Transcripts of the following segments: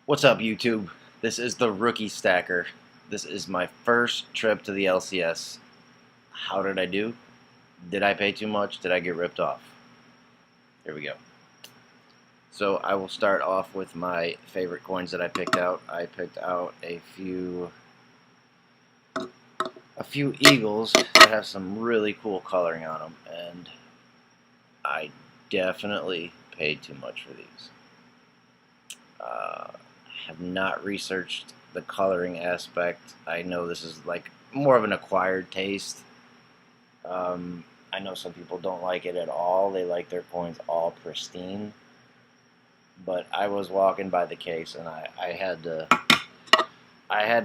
What's up, YouTube? This is the Rookie Stacker. This is my first trip to the LCS. How did I do? Did I pay too much? Did I get ripped off? Here we go. So I will start off with my favorite coins that I picked out. I picked out a few eagles that have some really cool coloring on them, and I definitely paid too much for these. Have not researched the coloring aspect. I know this is like more of an acquired taste. I know some people don't like it at all. They like their coins all pristine. But I was walking by the case and I had to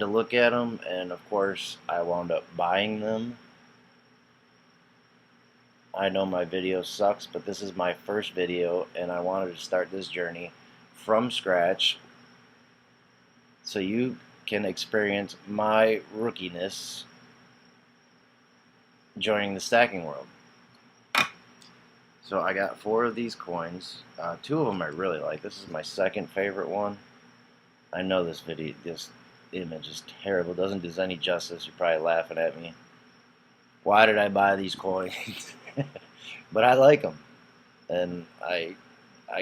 look at them, and of course I wound up buying them. I know my video sucks, but this is my first video and I wanted to start this journey from scratch so you can experience my rookiness joining the stacking world. So I got 4 of these coins. 2 of them I really like. This is my second favorite one. I know this image is terrible. Doesn't do any justice. You're probably laughing at me. Why did I buy these coins? But I like them, and I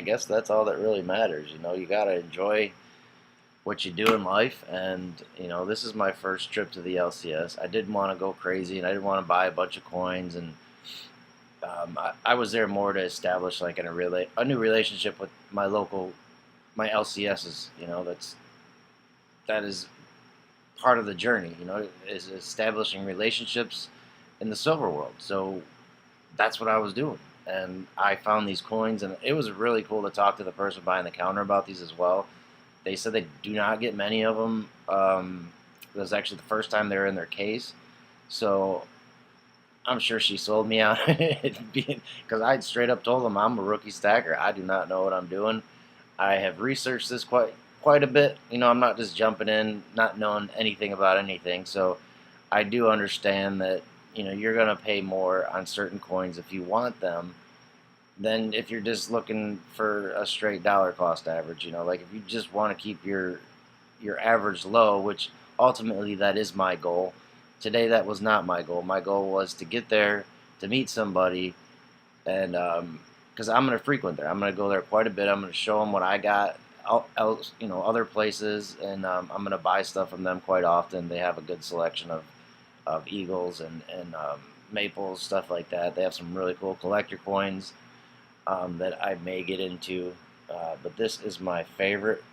guess that's all that really matters. You know, you gotta enjoy what you do in life, and you know, this is my first trip to the LCS. I didn't want to go crazy, and I didn't want to buy a bunch of coins, and I was there more to establish like a new relationship with my LCSs. You know, that is part of the journey. You know, is establishing relationships in the silver world. So that's what I was doing, and I found these coins, and it was really cool to talk to the person behind the counter about these as well. They said they do not get many of them. It was actually the first time they were in their case, so I'm sure she sold me out because I straight up told them I'm a rookie stacker. I do not know what I'm doing. I have researched this quite a bit. You know, I'm not just jumping in, not knowing anything about anything. So I do understand that, you know, you're gonna pay more on certain coins if you want them than if you're just looking for a straight dollar cost average. You know, like if you just want to keep your average low, which ultimately that is my goal. Today that was not my goal. My goal was to get there, to meet somebody, and because I'm going to frequent there. I'm going to go there quite a bit. I'm going to show them what I got else, you know, other places, and I'm going to buy stuff from them quite often. They have a good selection of eagles and maples, stuff like that. They have some really cool collector coins that I may get into, but this is my favorite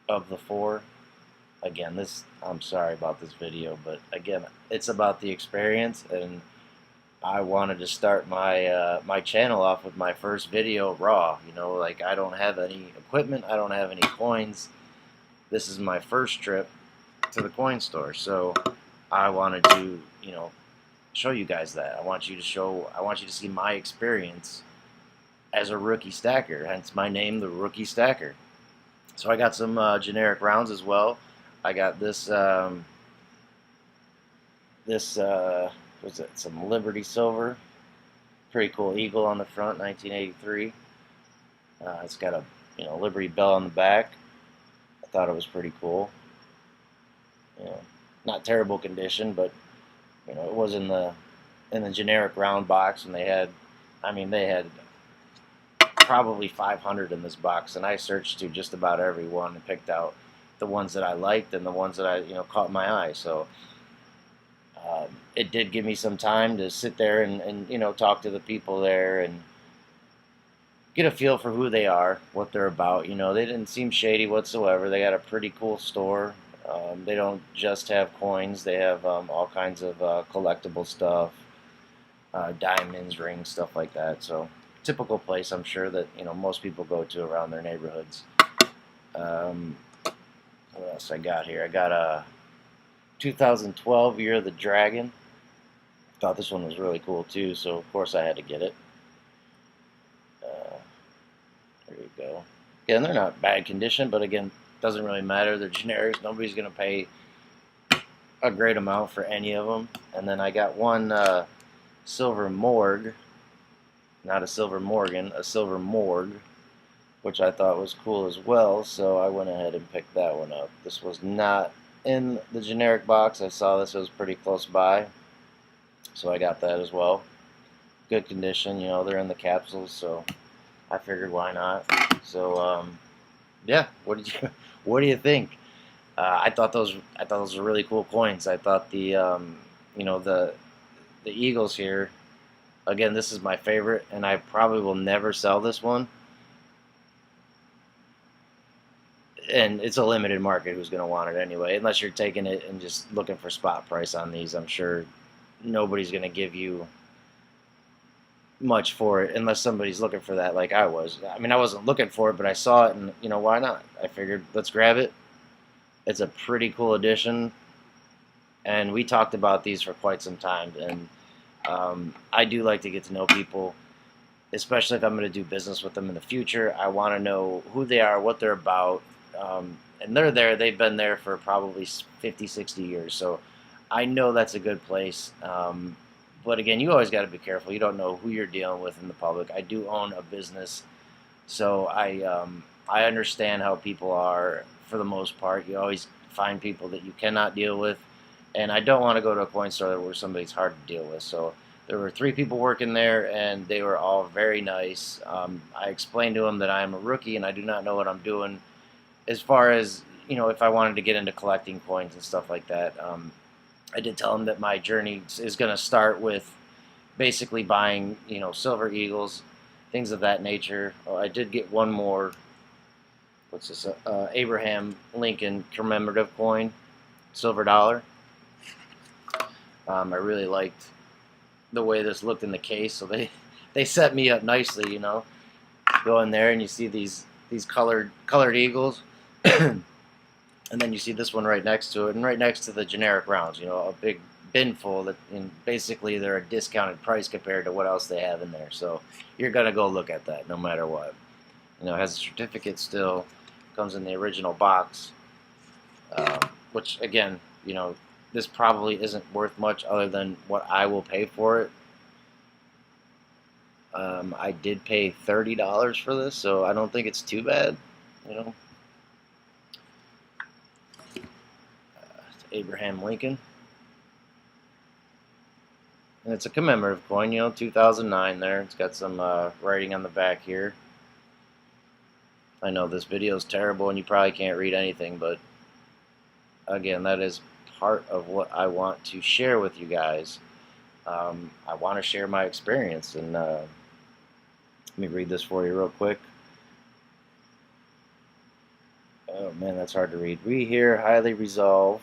of the 4. Again, I'm sorry about this video, but again, it's about the experience, and I wanted to start my my channel off with my first video raw. You know, like I don't have any equipment, I don't have any coins. This is my first trip to the coin store, so I wanted to, you know, show you guys that. I want you to see my experience as a rookie stacker, hence my name, the Rookie Stacker. So I got some generic rounds as well. I got this what's it? Some Liberty Silver, pretty cool eagle on the front, 1983. It's got a, you know, Liberty Bell on the back. I thought it was pretty cool. You know, not terrible condition, but you know, it was in the generic round box, and they had probably 500 in this box, and I searched through just about every one and picked out the ones that I liked and the ones that I, you know, caught my eye. So it did give me some time to sit there and you know, talk to the people there and get a feel for who they are, what they're about. You know, they didn't seem shady whatsoever. They got a pretty cool store. They don't just have coins. They have all kinds of collectible stuff, diamonds, rings, stuff like that. So typical place, I'm sure, that, you know, most people go to around their neighborhoods. What else I got here? I got a 2012 Year of the Dragon. Thought this one was really cool too, so of course I had to get it. There you go. Again, they're not bad condition, but again, doesn't really matter. They're generics. Nobody's gonna pay a great amount for any of them. And then I got one silver morgue, not a silver Morgan, a silver morgue which I thought was cool as well, so I went ahead and picked that one up. This was not in the generic box. I saw this was pretty close by, so I got that as well. Good condition, they're in the capsules, so I figured why not. So yeah, what do you think? I thought those were really cool coins. I thought the Eagles here. Again, this is my favorite, and I probably will never sell this one. And it's a limited market who's going to want it anyway, unless you're taking it and just looking for spot price on these. I'm sure nobody's going to give you much for it unless somebody's looking for that like I was. I mean, I wasn't looking for it, but I saw it, and why not? I figured, let's grab it. It's a pretty cool addition, and we talked about these for quite some time, and I do like to get to know people, especially if I'm going to do business with them in the future. I want to know who they are, what they're about, and they've been there for probably 50, 60 years, so I know that's a good place. But again, you always got to be careful. You don't know who you're dealing with in the public. I do own a business, so I understand how people are for the most part. You always find people that you cannot deal with, and I don't want to go to a coin store where somebody's hard to deal with. So there were 3 people working there, and they were all very nice. I explained to them that I am a rookie and I do not know what I'm doing as far as if I wanted to get into collecting coins and stuff like that. I did tell them that my journey is going to start with basically buying, silver eagles, things of that nature. Oh, I did get one more. What's this? Abraham Lincoln commemorative coin, silver dollar. I really liked the way this looked in the case, so they set me up nicely. Go in there and you see these colored eagles. And then you see this one right next to it, and right next to the generic rounds, a big bin full that, and basically they're a discounted price compared to what else they have in there. So you're gonna go look at that no matter what. It has a certificate still, comes in the original box, which again, this probably isn't worth much other than what I will pay for it. I did pay $30 for this, so I don't think it's too bad. Abraham Lincoln. And it's a commemorative coin, 2009 there. It's got some writing on the back here. I know this video is terrible and you probably can't read anything, but again, that is part of what I want to share with you guys. I want to share my experience, and let me read this for you real quick. Oh man, that's hard to read. We here highly resolve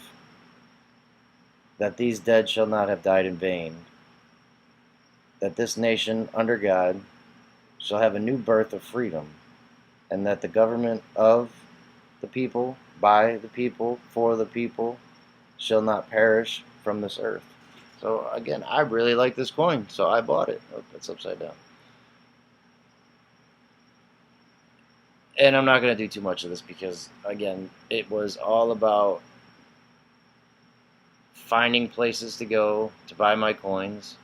that these dead shall not have died in vain, that this nation, under God, shall have a new birth of freedom, and that the government of the people, by the people, for the people, shall not perish from this earth. So again, I really like this coin, so I bought it. Oh, it's upside down. And I'm not going to do too much of this because, again, it was all about finding places to go to buy my coins,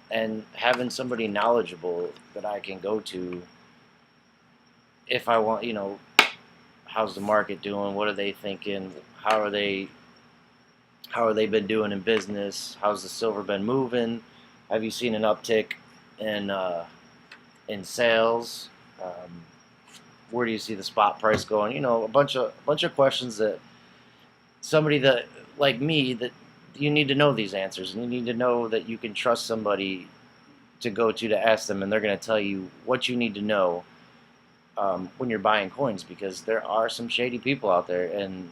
and having somebody knowledgeable that I can go to if I want, how's the market doing? What are they thinking? How are they been doing in business? How's the silver been moving? Have you seen an uptick in sales? Where do you see the spot price going? A bunch of questions that somebody that like me, that you need to know these answers, and you need to know that you can trust somebody to go to ask them, and they're going to tell you what you need to know when you're buying coins, because there are some shady people out there, and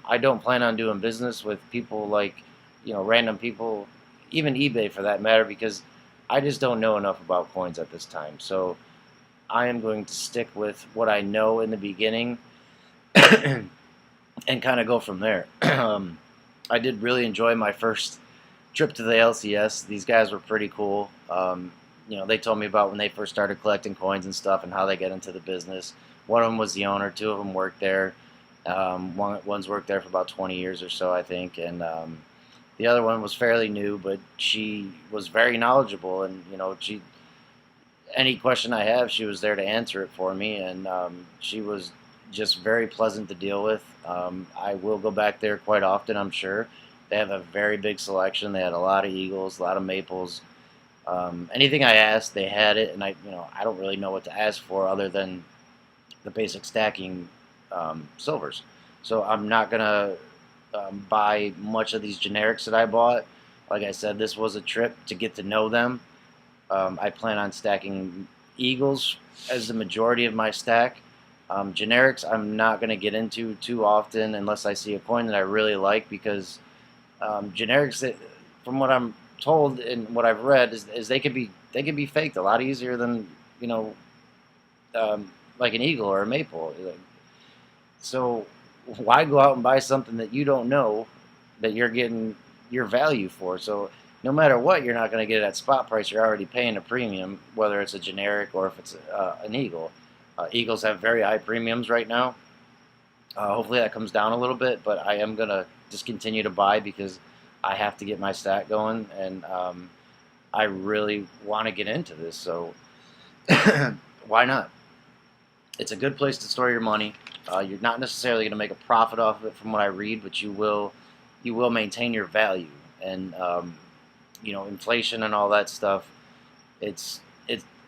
I don't plan on doing business with people like random people, even eBay for that matter, because I just don't know enough about coins at this time. So I am going to stick with what I know in the beginning and kind of go from there. I did really enjoy my first trip to the LCS. These guys were pretty cool. They told me about when they first started collecting coins and stuff and how they get into the business. One of them was the owner. 2 of them worked there. One's worked there for about 20 years or so, I think. And the other one was fairly new, but she was very knowledgeable. And, any question I have, she was there to answer it for me, and she was just very pleasant to deal with. I will go back there quite often, I'm sure. They have a very big selection. They had a lot of eagles, a lot of maples. Anything I asked, they had it, and I don't really know what to ask for other than the basic stacking silvers. So I'm not gonna buy much of these generics that I bought. Like I said, this was a trip to get to know them. I plan on stacking eagles as the majority of my stack. Generics I'm not going to get into too often unless I see a coin that I really like, because generics, from what I'm told and what I've read, is they can be faked a lot easier than you know like an eagle or a maple. So why go out and buy something that you don't know that you're getting your value for? So no matter what, you're not going to get it at spot price. You're already paying a premium, whether it's a generic or if it's an eagle. Eagles have very high premiums right now. Hopefully that comes down a little bit, but I am going to just continue to buy because I have to get my stack going, and I really want to get into this. So why not? It's a good place to store your money. You're not necessarily going to make a profit off of it, from what I read, but you will maintain your value. And inflation and all that stuff. It's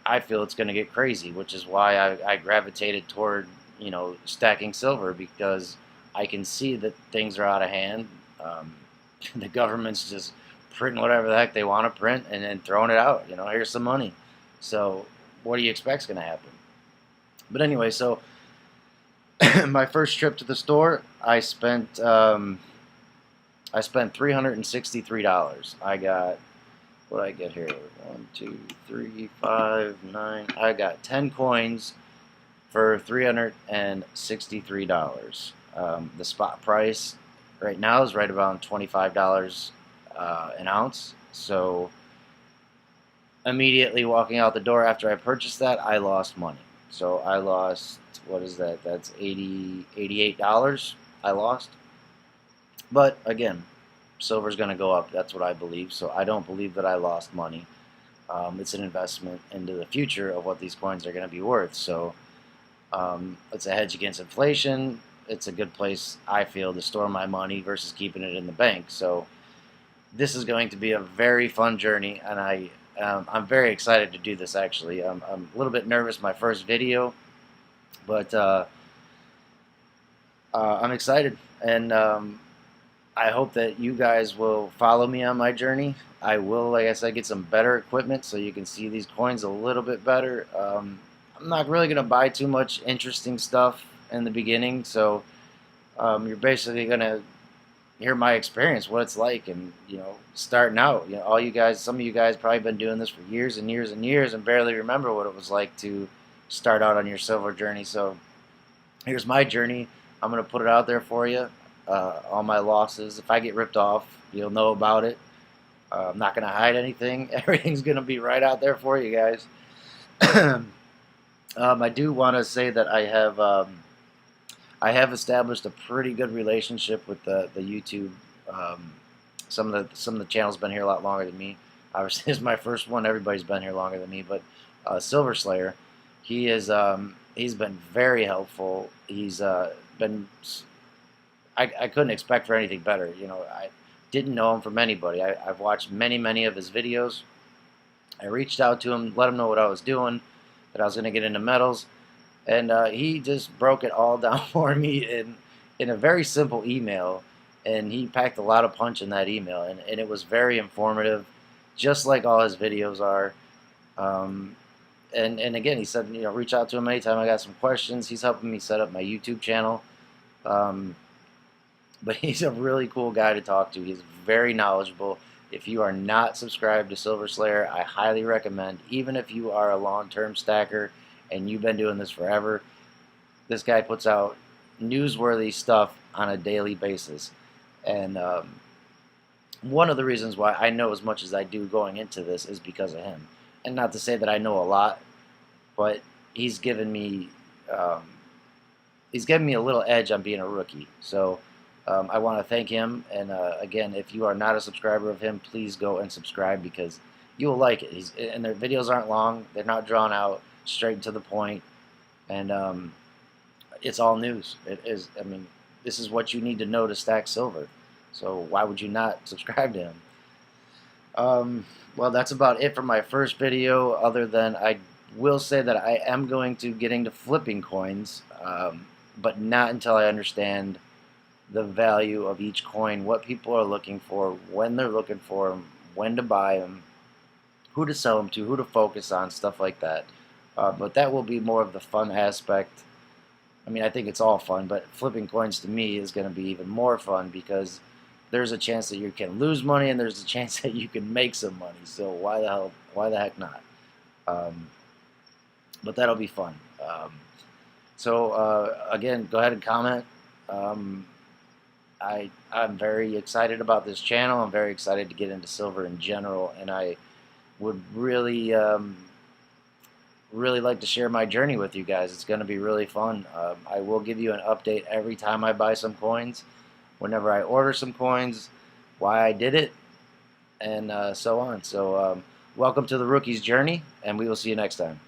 I feel it's going to get crazy, which is why I gravitated toward stacking silver, because I can see that things are out of hand. The government's just printing whatever the heck they want to print and then throwing it out. Here's some money. So what do you expect's going to happen? But anyway, so my first trip to the store, I spent $363. I got, what did I get here? 1, 2, 3, 5, 9. I got 10 coins for $363. The spot price right now is right around $25 an ounce. So immediately walking out the door after I purchased that, I lost money. So I lost, what is that? That's $88 I lost. But again, silver's going to go up. That's what I believe. So I don't believe that I lost money. It's an investment into the future of what these coins are going to be worth. So it's a hedge against inflation. It's a good place, I feel, to store my money versus keeping it in the bank. So this is going to be a very fun journey, and I'm very excited to do this, actually. I'm a little bit nervous, my first video, but I'm excited, and I hope that you guys will follow me on my journey. I will, like I said, get some better equipment so you can see these coins a little bit better. I'm not really going to buy too much interesting stuff in the beginning, so you're basically going to hear my experience, what it's like, and starting out. All you guys, some of you guys probably been doing this for years and years and years and barely remember what it was like to start out on your silver journey. So here's my journey. I'm going to put it out there for you. All my losses. If I get ripped off, you'll know about it. I'm not going to hide anything. Everything's going to be right out there for you guys. I do want to say that I have established a pretty good relationship with the YouTube. Some of the channels been here a lot longer than me. Obviously, this is my first one. Everybody's been here longer than me, but Silver Slayer, he's been very helpful. He's been. I couldn't expect for anything better. I didn't know him from anybody. I've watched many of his videos. I reached out to him, let him know what I was doing, that I was going to get into metals, and he just broke it all down for me in a very simple email, and he packed a lot of punch in that email, and it was very informative, just like all his videos are. And again, he said, reach out to him anytime I got some questions. He's helping me set up my YouTube channel. But he's a really cool guy to talk to. He's very knowledgeable. If you are not subscribed to Silver Slayer, I highly recommend, even if you are a long-term stacker and you've been doing this forever, this guy puts out newsworthy stuff on a daily basis. And one of the reasons why I know as much as I do going into this is because of him. And not to say that I know a lot, but he's given me a little edge on being a rookie. So I want to thank him, and again, if you are not a subscriber of him, please go and subscribe, because you will like it. And their videos aren't long; they're not drawn out, straight to the point, and it's all news. It is. I mean, this is what you need to know to stack silver. So why would you not subscribe to him? Well, that's about it for my first video. Other than I will say that I am going to get into flipping coins, but not until I understand the value of each coin, what people are looking for, when they're looking for them, when to buy them, who to sell them to, who to focus on, stuff like that. But that will be more of the fun aspect. I mean, I think it's all fun, but flipping coins to me is going to be even more fun because there's a chance that you can lose money and there's a chance that you can make some money. So why the heck not? But that'll be fun. Again, go ahead and comment. I'm very excited about this channel. I'm very excited to get into silver in general, and I would really really like to share my journey with you guys. It's going to be really fun. I will give you an update every time I buy some coins, whenever I order some coins, why I did it, and so on. So welcome to the rookie's journey, and we will see you next time.